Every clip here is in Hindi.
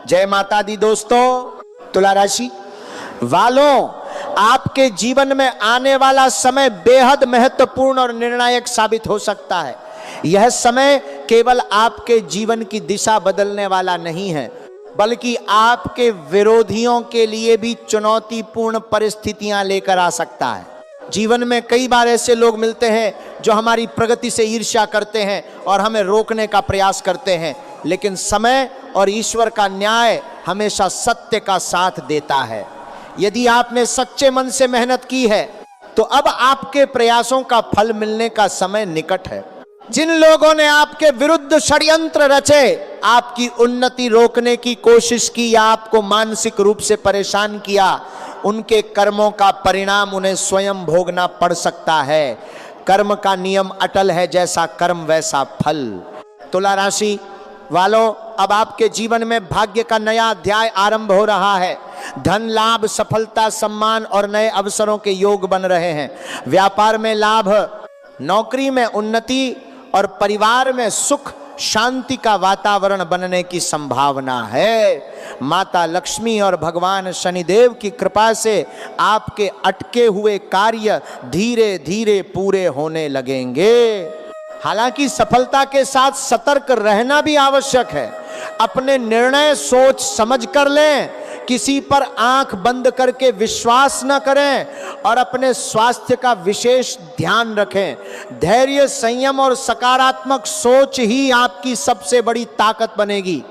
जय माता दी दोस्तों। तुला राशि वालों, आपके जीवन में आने वाला समय बेहद महत्वपूर्ण और निर्णायक साबित हो सकता है। यह समय केवल आपके जीवन की दिशा बदलने वाला नहीं है, बल्कि आपके विरोधियों के लिए भी चुनौतीपूर्ण परिस्थितियां लेकर आ सकता है। जीवन में कई बार ऐसे लोग मिलते हैं जो हमारी प्रगति से ईर्ष्या करते हैं और हमें रोकने का प्रयास करते हैं, लेकिन समय और ईश्वर का न्याय हमेशा सत्य का साथ देता है। यदि आपने सच्चे मन से मेहनत की है तो अब आपके प्रयासों का फल मिलने का समय निकट है। जिन लोगों ने आपके विरुद्ध षड्यंत्र रचे, आपकी उन्नति रोकने की कोशिश की या आपको मानसिक रूप से परेशान किया, उनके कर्मों का परिणाम उन्हें स्वयं भोगना पड़ सकता है। कर्म का नियम अटल है, जैसा कर्म वैसा फल। तुला राशि वालों, अब आपके जीवन में भाग्य का नया अध्याय आरंभ हो रहा है। धन लाभ, सफलता, सम्मान और नए अवसरों के योग बन रहे हैं। व्यापार में लाभ, नौकरी में उन्नति और परिवार में सुख शांति का वातावरण बनने की संभावना है। माता लक्ष्मी और भगवान शनिदेव की कृपा से आपके अटके हुए कार्य धीरे धीरे पूरे होने लगेंगे। हालांकि सफलता के साथ सतर्क रहना भी आवश्यक है। अपने निर्णय सोच समझ कर लें, किसी पर आंख बंद करके विश्वास न करें और अपने स्वास्थ्य का विशेष ध्यान रखें। धैर्य, संयम और सकारात्मक सोच ही आपकी सबसे बड़ी ताकत बनेगी।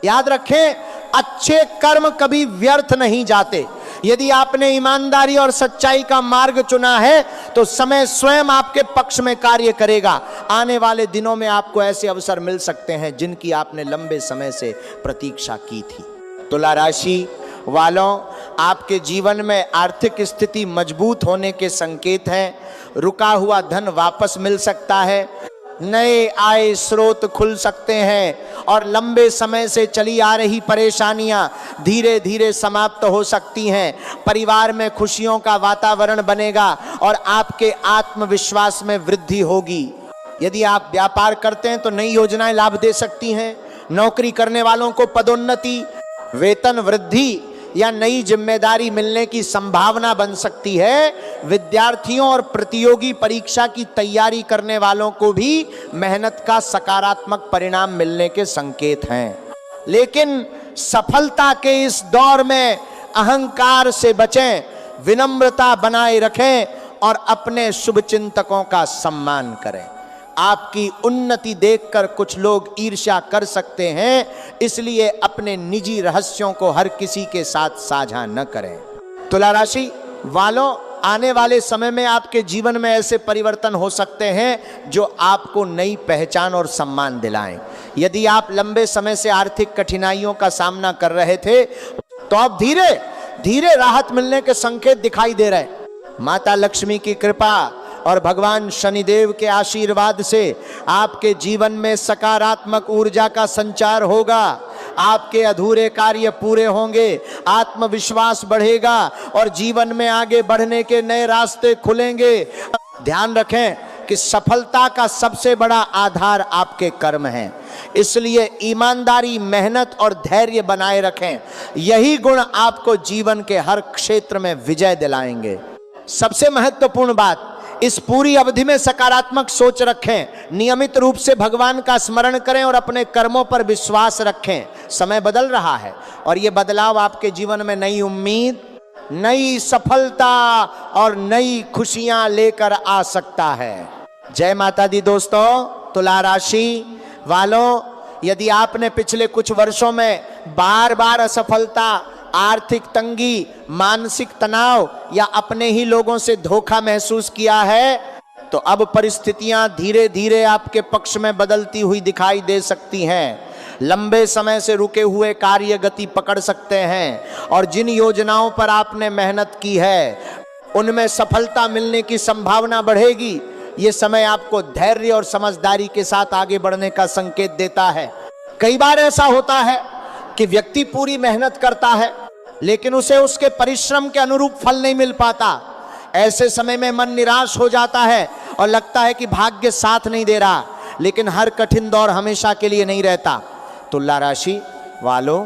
याद रखें, अच्छे कर्म कभी व्यर्थ नहीं जाते। यदि आपने ईमानदारी और सच्चाई का मार्ग चुना है तो समय स्वयं आपके पक्ष में कार्य करेगा। आने वाले दिनों में आपको ऐसे अवसर मिल सकते हैं जिनकी आपने लंबे समय से प्रतीक्षा की थी। तुला राशि वालों, आपके जीवन में आर्थिक स्थिति मजबूत होने के संकेत हैं। रुका हुआ धन वापस मिल सकता है, नए आय स्रोत खुल सकते हैं और लंबे समय से चली आ रही परेशानियां धीरे धीरे समाप्त हो सकती हैं। परिवार में खुशियों का वातावरण बनेगा और आपके आत्मविश्वास में वृद्धि होगी। यदि आप व्यापार करते हैं तो नई योजनाएं लाभ दे सकती हैं। नौकरी करने वालों को पदोन्नति, वेतन वृद्धि या नई जिम्मेदारी मिलने की संभावना बन सकती है। विद्यार्थियों और प्रतियोगी परीक्षा की तैयारी करने वालों को भी मेहनत का सकारात्मक परिणाम मिलने के संकेत हैं। लेकिन सफलता के इस दौर में अहंकार से बचें, विनम्रता बनाए रखें और अपने शुभचिंतकों का सम्मान करें। आपकी उन्नति देखकर कुछ लोग ईर्ष्या कर सकते हैं, इसलिए अपने निजी रहस्यों को हर किसी के साथ साझा न करें। तुला राशि वालों, आने वाले समय में आपके जीवन में ऐसे परिवर्तन हो सकते हैं जो आपको नई पहचान और सम्मान दिलाएं। यदि आप लंबे समय से आर्थिक कठिनाइयों का सामना कर रहे थे तो अब धीरे धीरे राहत मिलने के संकेत दिखाई दे रहे। माता लक्ष्मी की कृपा और भगवान शनिदेव के आशीर्वाद से आपके जीवन में सकारात्मक ऊर्जा का संचार होगा। आपके अधूरे कार्य पूरे होंगे, आत्मविश्वास बढ़ेगा और जीवन में आगे बढ़ने के नए रास्ते खुलेंगे। ध्यान रखें कि सफलता का सबसे बड़ा आधार आपके कर्म हैं, इसलिए ईमानदारी, मेहनत और धैर्य बनाए रखें। यही गुण आपको जीवन के हर क्षेत्र में विजय दिलाएंगे। सबसे महत्वपूर्ण बात, इस पूरी अवधि में सकारात्मक सोच रखें, नियमित रूप से भगवान का स्मरण करें और अपने कर्मों पर विश्वास रखें। समय बदल रहा है और ये बदलाव आपके जीवन में नई उम्मीद, नई सफलता और नई खुशियां लेकर आ सकता है। जय माता दी दोस्तों। तुला राशि वालों, यदि आपने पिछले कुछ वर्षों में बार बार असफलता, आर्थिक तंगी, मानसिक तनाव या अपने ही लोगों से धोखा महसूस किया है तो अब परिस्थितियां धीरे धीरे आपके पक्ष में बदलती हुई दिखाई दे सकती हैं। लंबे समय से रुके हुए कार्य गति पकड़ सकते हैं और जिन योजनाओं पर आपने मेहनत की है उनमें सफलता मिलने की संभावना बढ़ेगी। ये समय आपको धैर्य और समझदारी के साथ आगे बढ़ने का संकेत देता है। कई बार ऐसा होता है कि व्यक्ति पूरी मेहनत करता है लेकिन उसे उसके परिश्रम के अनुरूप फल नहीं मिल पाता। ऐसे समय में मन निराश हो जाता है और लगता है कि भाग्य साथ नहीं दे रहा, लेकिन हर कठिन दौर हमेशा के लिए नहीं रहता। तुला राशि वालों,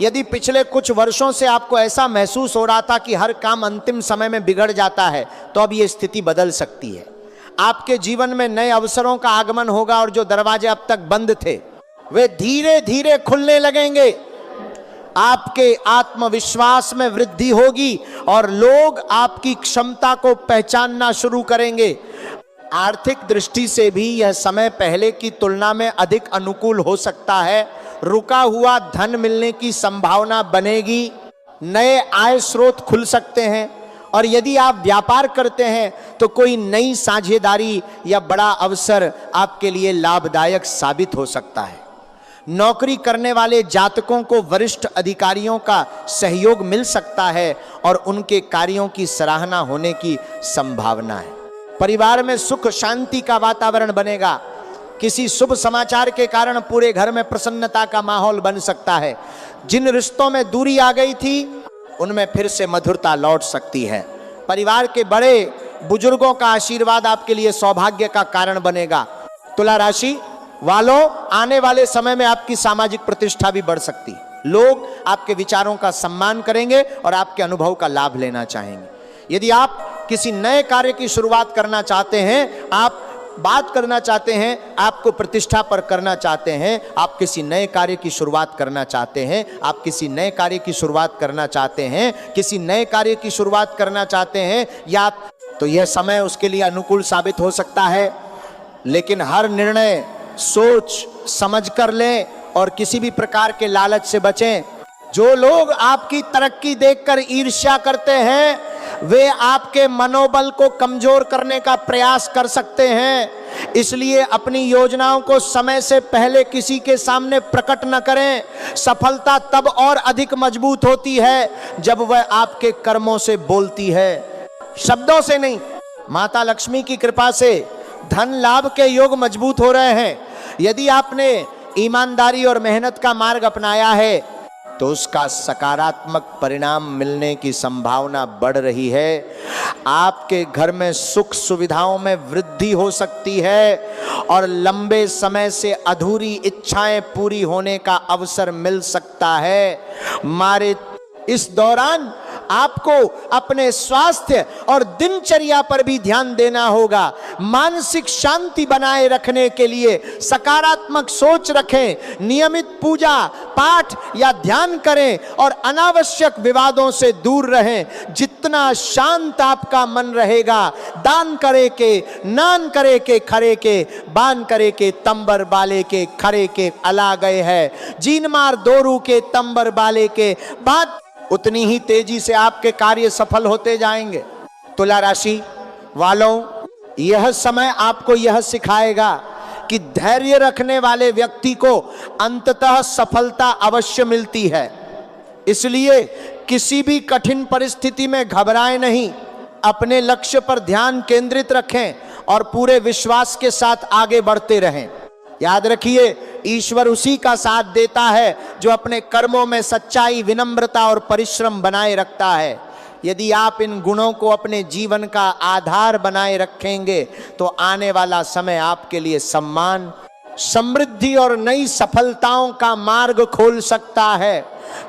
यदि पिछले कुछ वर्षों से आपको ऐसा महसूस हो रहा था कि हर काम अंतिम समय में बिगड़ जाता है, तो अब ये स्थिति बदल सकती है। आपके जीवन में नए अवसरों का आगमन होगा और जो दरवाजे अब तक बंद थे वे धीरे धीरे खुलने लगेंगे। आपके आत्मविश्वास में वृद्धि होगी और लोग आपकी क्षमता को पहचानना शुरू करेंगे। आर्थिक दृष्टि से भी यह समय पहले की तुलना में अधिक अनुकूल हो सकता है। रुका हुआ धन मिलने की संभावना बनेगी, नए आय स्रोत खुल सकते हैं और यदि आप व्यापार करते हैं तो कोई नई साझेदारी या बड़ा अवसर आपके लिए लाभदायक साबित हो सकता है। नौकरी करने वाले जातकों को वरिष्ठ अधिकारियों का सहयोग मिल सकता है और उनके कार्यों की सराहना होने की संभावना है। परिवार में सुख शांति का वातावरण बनेगा। किसी शुभ समाचार के कारण पूरे घर में प्रसन्नता का माहौल बन सकता है। जिन रिश्तों में दूरी आ गई थी उनमें फिर से मधुरता लौट सकती है। परिवार के बड़े बुजुर्गों का आशीर्वाद आपके लिए सौभाग्य का कारण बनेगा। तुला राशि वालों, आने वाले समय में आपकी सामाजिक प्रतिष्ठा भी बढ़ सकती है। लोग आपके विचारों का सम्मान करेंगे और आपके अनुभव का लाभ लेना चाहेंगे। यदि आप किसी नए कार्य की शुरुआत करना चाहते हैं, आप बात करना चाहते हैं, आपको प्रतिष्ठा पर करना चाहते हैं, आप किसी नए कार्य की शुरुआत करना चाहते हैं, आप किसी नए कार्य की शुरुआत करना चाहते हैं, किसी नए कार्य की शुरुआत करना चाहते हैं या तो यह समय उसके लिए अनुकूल साबित हो सकता है। लेकिन हर निर्णय सोच समझ कर लें और किसी भी प्रकार के लालच से बचें। जो लोग आपकी तरक्की देखकर ईर्ष्या करते हैं वे आपके मनोबल को कमजोर करने का प्रयास कर सकते हैं। इसलिए अपनी योजनाओं को समय से पहले किसी के सामने प्रकट न करें। सफलता तब और अधिक मजबूत होती है जब वह आपके कर्मों से बोलती है, शब्दों से नहीं। माता लक्ष्मी की कृपा से धन लाभ के योग मजबूत हो रहे हैं। यदि आपने ईमानदारी और मेहनत का मार्ग अपनाया है तो उसका सकारात्मक परिणाम मिलने की संभावना बढ़ रही है। आपके घर में सुख सुविधाओं में वृद्धि हो सकती है और लंबे समय से अधूरी इच्छाएं पूरी होने का अवसर मिल सकता है। मारे इस दौरान आपको अपने स्वास्थ्य और दिनचर्या पर भी ध्यान देना होगा। मानसिक शांति बनाए रखने के लिए सकारात्मक सोच रखें, नियमित पूजा पाठ या ध्यान करें और अनावश्यक विवादों से दूर रहें। जितना शांत आपका मन रहेगा, दान करे के, नान करे के, खरे के, बान करे के, तंबर बाले के, खरे के अला गए है, जीन मार दोरू के, तंबर बाले के, बात उतनी ही तेजी से आपके कार्य सफल होते जाएंगे। तुला राशि वालों, यह समय आपको यह सिखाएगा कि धैर्य रखने वाले व्यक्ति को अंततः सफलता अवश्य मिलती है। इसलिए किसी भी कठिन परिस्थिति में घबराएं नहीं, अपने लक्ष्य पर ध्यान केंद्रित रखें और पूरे विश्वास के साथ आगे बढ़ते रहें। याद रखिए, ईश्वर उसी का साथ देता है जो अपने कर्मों में सच्चाई, विनम्रता और परिश्रम बनाए रखता है। यदि आप इन गुणों को अपने जीवन का आधार बनाए रखेंगे तो आने वाला समय आपके लिए सम्मान, समृद्धि और नई सफलताओं का मार्ग खोल सकता है।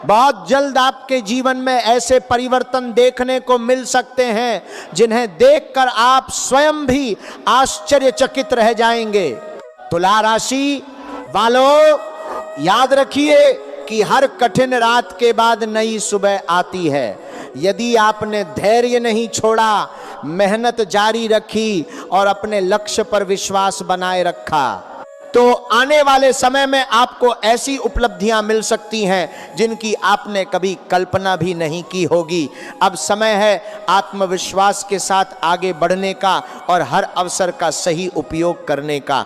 बहुत जल्द आपके जीवन में ऐसे परिवर्तन देखने को मिल सकते हैं जिन्हें देखकर आप स्वयं भी आश्चर्यचकित रह जाएंगे। तुला राशि वालों, याद रखिए कि हर कठिन रात के बाद नई सुबह आती है। यदि आपने धैर्य नहीं छोड़ा, मेहनत जारी रखी और अपने लक्ष्य पर विश्वास बनाए रखा तो आने वाले समय में आपको ऐसी उपलब्धियां मिल सकती हैं जिनकी आपने कभी कल्पना भी नहीं की होगी। अब समय है आत्मविश्वास के साथ आगे बढ़ने का और हर अवसर का सही उपयोग करने का।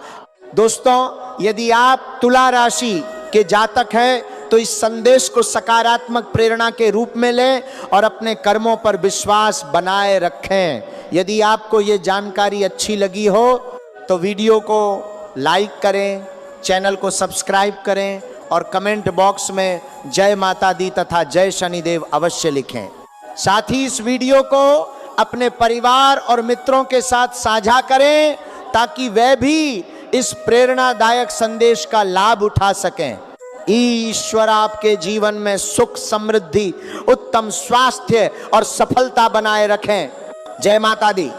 दोस्तों, यदि आप तुला राशि के जातक हैं तो इस संदेश को सकारात्मक प्रेरणा के रूप में लें और अपने कर्मों पर विश्वास बनाए रखें। यदि आपको ये जानकारी अच्छी लगी हो तो वीडियो को लाइक करें, चैनल को सब्सक्राइब करें और कमेंट बॉक्स में जय माता दी तथा जय शनिदेव अवश्य लिखें। साथ ही इस वीडियो को अपने परिवार और मित्रों के साथ साझा करें ताकि वे भी इस प्रेरणादायक संदेश का लाभ उठा सकें। ईश्वर आपके जीवन में सुख, समृद्धि, उत्तम स्वास्थ्य और सफलता बनाए रखें। जय माता दी।